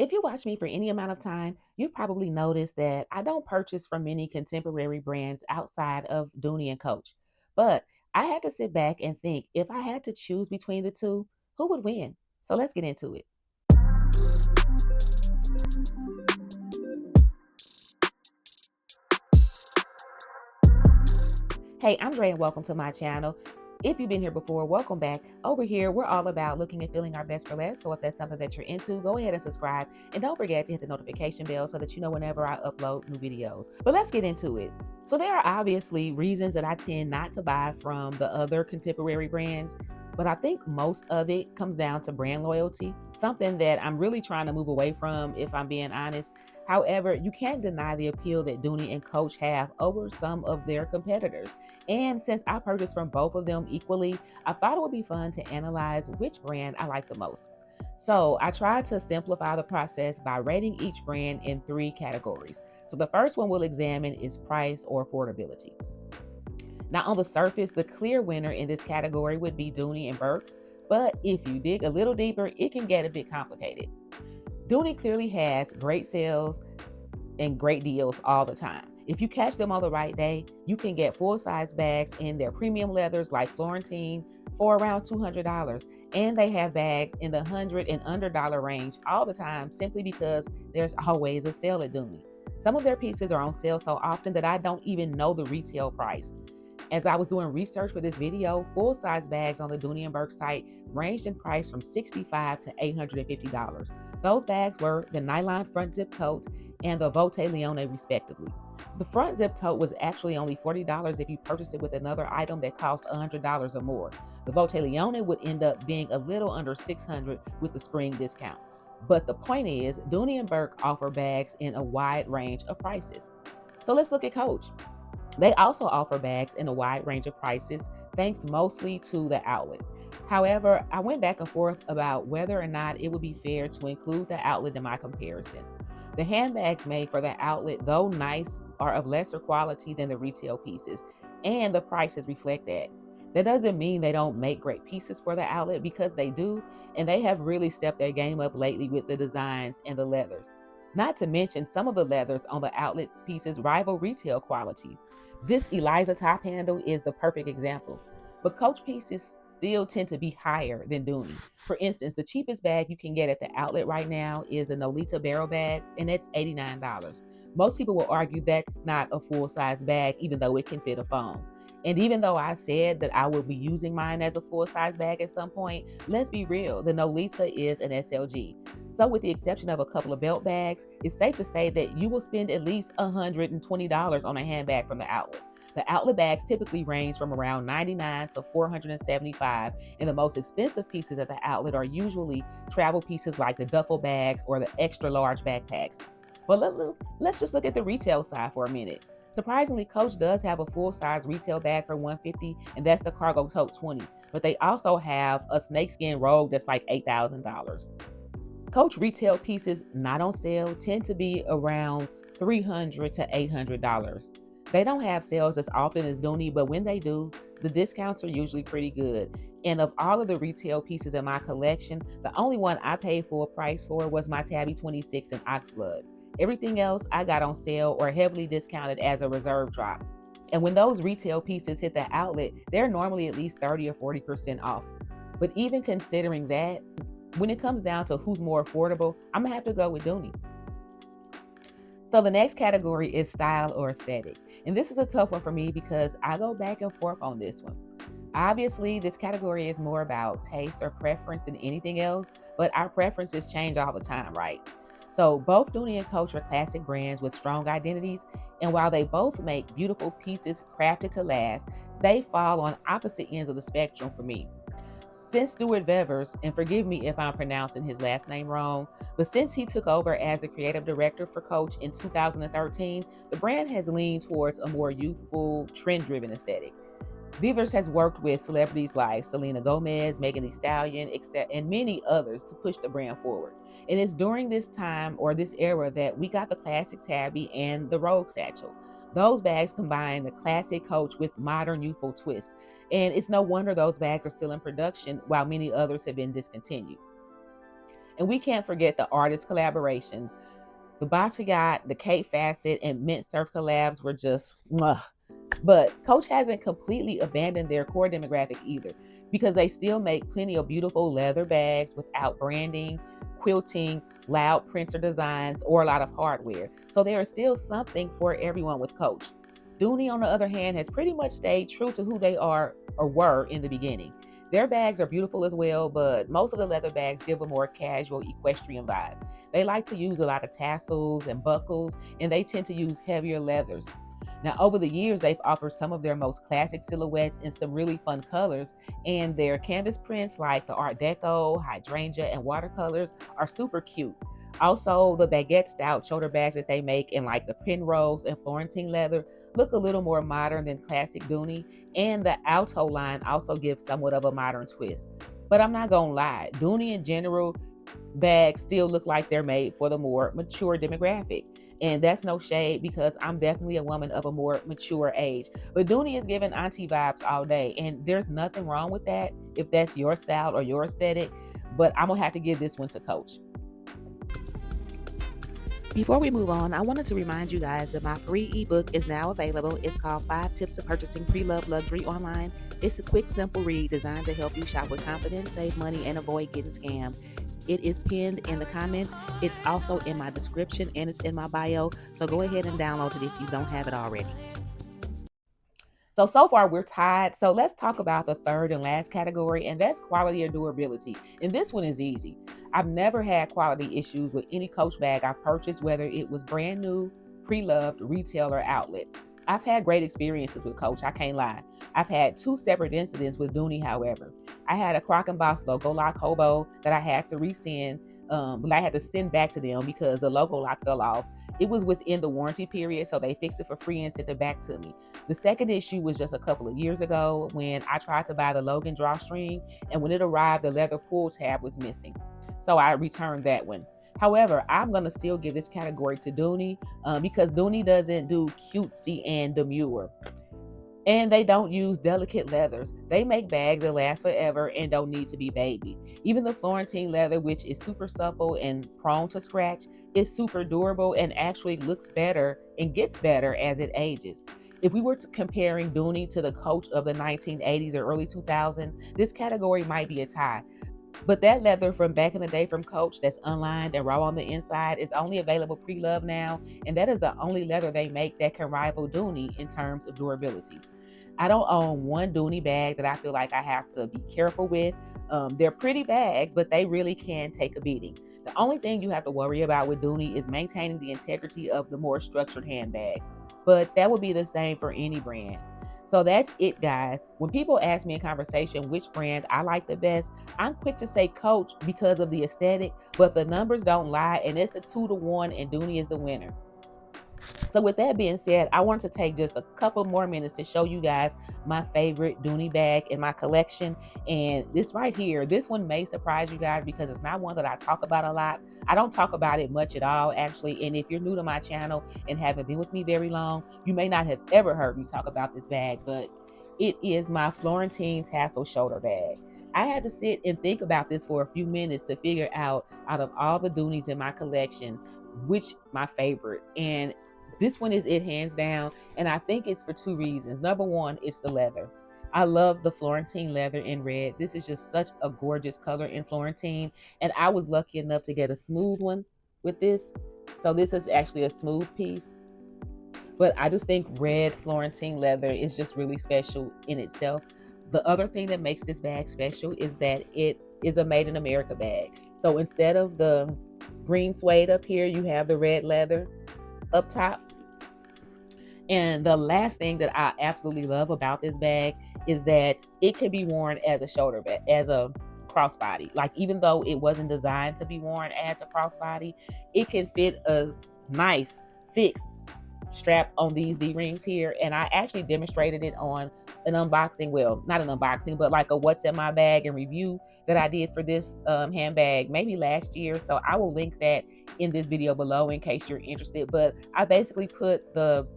If you watch me for any amount of time, you've probably noticed that I don't purchase from many contemporary brands outside of Dooney and Coach. But I had to sit back and think if I had to choose between the two, who would win? So let's get into it. Hey, I'm Dre and welcome to my channel. If you've been here before, welcome back. Over here, we're all about looking and feeling our best for less. So if that's something that you're into, go ahead and subscribe. And don't forget to hit the notification bell so that you know whenever I upload new videos. But let's get into it. So there are obviously reasons that I tend not to buy from the other contemporary brands. But I think most of it comes down to brand loyalty, something that I'm really trying to move away from, if I'm being honest. However, you can't deny the appeal that Dooney and Coach have over some of their competitors. And since I purchased from both of them equally, I thought it would be fun to analyze which brand I like the most. So I tried to simplify the process by rating each brand in three categories. So the first one we'll examine is price or affordability. Now, on the surface, the clear winner in this category would be Dooney and Burke, but if you dig a little deeper, it can get a bit complicated. Dooney clearly has great sales and great deals all the time. If you catch them on the right day, you can get full-size bags in their premium leathers like Florentine for around $200. And they have bags in the 100 and under dollar range all the time simply because there's always a sale at Dooney. Some of their pieces are on sale so often that I don't even know the retail price. As I was doing research for this video, full-size bags on the Dooney and Burke site ranged in price from $65 to $850. Those bags were the nylon front zip tote and the Vote Leone respectively. The front zip tote was actually only $40 if you purchased it with another item that cost $100 or more. The Vote Leone would end up being a little under $600 with the spring discount. But the point is, Dooney and Burke offer bags in a wide range of prices. So let's look at Coach. They also offer bags in a wide range of prices, thanks mostly to the outlet. However, I went back and forth about whether or not it would be fair to include the outlet in my comparison. The handbags made for the outlet, though nice, are of lesser quality than the retail pieces, and the prices reflect that. That doesn't mean they don't make great pieces for the outlet, because they do, and they have really stepped their game up lately with the designs and the leathers. Not to mention, some of the leathers on the outlet pieces rival retail quality. This Eliza top handle is the perfect example. But Coach pieces still tend to be higher than Dooney. For instance, the cheapest bag you can get at the outlet right now is a Nolita barrel bag, and it's $89. Most people will argue that's not a full-size bag, even though it can fit a phone. And even though I said that I will be using mine as a full-size bag at some point, let's be real, the Nolita is an SLG. So with the exception of a couple of belt bags, it's safe to say that you will spend at least $120 on a handbag from the outlet. The outlet bags typically range from around $99 to $475, and the most expensive pieces at the outlet are usually travel pieces like the duffel bags or the extra large backpacks. But let's just look at the retail side for a minute. Surprisingly, Coach does have a full-size retail bag for $150, and that's the Cargo Tote 20. But they also have a snakeskin robe that's like $8,000. Coach retail pieces not on sale tend to be around $300 to $800. They don't have sales as often as Dooney, but when they do, the discounts are usually pretty good. And of all of the retail pieces in my collection, the only one I paid full price for was my Tabby 26 in Oxblood. Everything else I got on sale or heavily discounted as a reserve drop. And when those retail pieces hit the outlet, they're normally at least 30 or 40% off. But even considering that, when it comes down to who's more affordable, I'm gonna have to go with Dooney. So the next category is style or aesthetic. And this is a tough one for me because I go back and forth on this one. Obviously, this category is more about taste or preference than anything else, but our preferences change all the time, right? So both Dooney and Coach are classic brands with strong identities, and while they both make beautiful pieces crafted to last, they fall on opposite ends of the spectrum for me. Since Stuart Vevers, and forgive me if I'm pronouncing his last name wrong, but since he took over as the creative director for Coach in 2013, the brand has leaned towards a more youthful, trend-driven aesthetic. Vevers has worked with celebrities like Selena Gomez, Megan Thee Stallion, and many others to push the brand forward. And it's during this time or this era that we got the classic Tabby and the Rogue Satchel. Those bags combine the classic Coach with modern youthful twist. And it's no wonder those bags are still in production while many others have been discontinued. And we can't forget the artist collaborations. The Basquiat, the Kate Fassett, and Mint Surf collabs were just mwah. But Coach hasn't completely abandoned their core demographic either, because they still make plenty of beautiful leather bags without branding, quilting, loud printer designs, or a lot of hardware. So there is still something for everyone with Coach. Dooney, on the other hand, has pretty much stayed true to who they are or were in the beginning. Their bags are beautiful as well, but most of the leather bags give a more casual equestrian vibe. They like to use a lot of tassels and buckles, and they tend to use heavier leathers. Now, over the years, they've offered some of their most classic silhouettes in some really fun colors, and their canvas prints like the Art Deco, hydrangea, and watercolors are super cute. Also, the baguette style shoulder bags that they make in like the Penrose and Florentine leather look a little more modern than classic Dooney, and the Alto line also gives somewhat of a modern twist. But I'm not gonna lie, Dooney in general bags still look like they're made for the more mature demographic. And that's no shade, because I'm definitely a woman of a more mature age. But Dooney is giving auntie vibes all day, and there's nothing wrong with that if that's your style or your aesthetic. But I'm gonna have to give this one to Coach. Before we move on, I wanted to remind you guys that my free ebook is now available. It's called 5 Tips of Purchasing Pre-Loved Luxury Online. It's a quick, simple read designed to help you shop with confidence, save money, and avoid getting scammed. It is pinned in the comments. It's also in my description, and it's in my bio. So go ahead and download it if you don't have it already. So far we're tied. So let's talk about the third and last category, and that's quality or durability. And this one is easy. I've never had quality issues with any Coach bag I've purchased, whether it was brand new, pre-loved, retail, or outlet. I've had great experiences with Coach, I can't lie. I've had 2 separate incidents with Dooney, however. I had a Croc and Boss logo lock hobo that I had to resend, but I had to send back to them because the logo lock fell off. It was within the warranty period, so they fixed it for free and sent it back to me. The second issue was just a couple of years ago when I tried to buy the Logan drawstring, and when it arrived, the leather pull tab was missing. So I returned that one. However, I'm going to still give this category to Dooney because Dooney doesn't do cutesy and demure. And they don't use delicate leathers. They make bags that last forever and don't need to be babied. Even the Florentine leather, which is super supple and prone to scratch, is super durable and actually looks better and gets better as it ages. If we were comparing Dooney to the Coach of the 1980s or early 2000s, this category might be a tie. But that leather from back in the day from Coach that's unlined and raw on the inside is only available pre-loved now, and that is the only leather they make that can rival Dooney in terms of durability. I don't own one Dooney bag that I feel like I have to be careful with. They're pretty bags, but they really can take a beating. The only thing you have to worry about with Dooney is maintaining the integrity of the more structured handbags, but that would be the same for any brand. So that's it, guys. When people ask me in conversation which brand I like the best, I'm quick to say Coach because of the aesthetic, but the numbers don't lie, and it's a 2-to-1, and Dooney is the winner. So with that being said, I want to take just a couple more minutes to show you guys my favorite Dooney bag in my collection. And this right here, this one may surprise you guys because it's not one that I talk about a lot. I don't talk about it much at all, actually. And if you're new to my channel and haven't been with me very long, you may not have ever heard me talk about this bag, but it is my Florentine tassel shoulder bag. I had to sit and think about this for a few minutes to figure out of all the Dooneys in my collection, which my favorite. And this one is it, hands down, and I think it's for 2 reasons. Number one, it's the leather. I love the Florentine leather in red. This is just such a gorgeous color in Florentine, and I was lucky enough to get a smooth one with this. So this is actually a smooth piece, but I just think red Florentine leather is just really special in itself. The other thing that makes this bag special is that it is a made in America bag. So instead of the green suede up here, you have the red leather up top. And the last thing that I absolutely love about this bag is that it can be worn as a shoulder bag, as a crossbody. Like, even though it wasn't designed to be worn as a crossbody, it can fit a nice thick strap on these D-rings here. And I actually demonstrated it on an unboxing, well, not an unboxing, but like a what's in my bag and review that I did for this handbag maybe last year. So I will link that in this video below in case you're interested. But I basically put the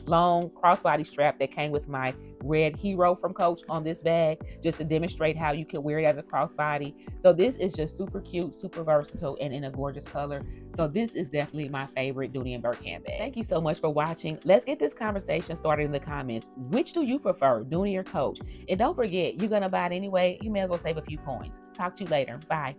long crossbody strap that came with my red hero from Coach on this bag, just to demonstrate how you can wear it as a crossbody. So this is just super cute, super versatile, and in a gorgeous color. So this is definitely my favorite Dooney and Burke handbag. Thank you so much for watching. Let's get this conversation started in the comments. Which do you prefer, Dooney or Coach? And don't forget, you're gonna buy it anyway. You may as well save a few coins. Talk to you later. Bye.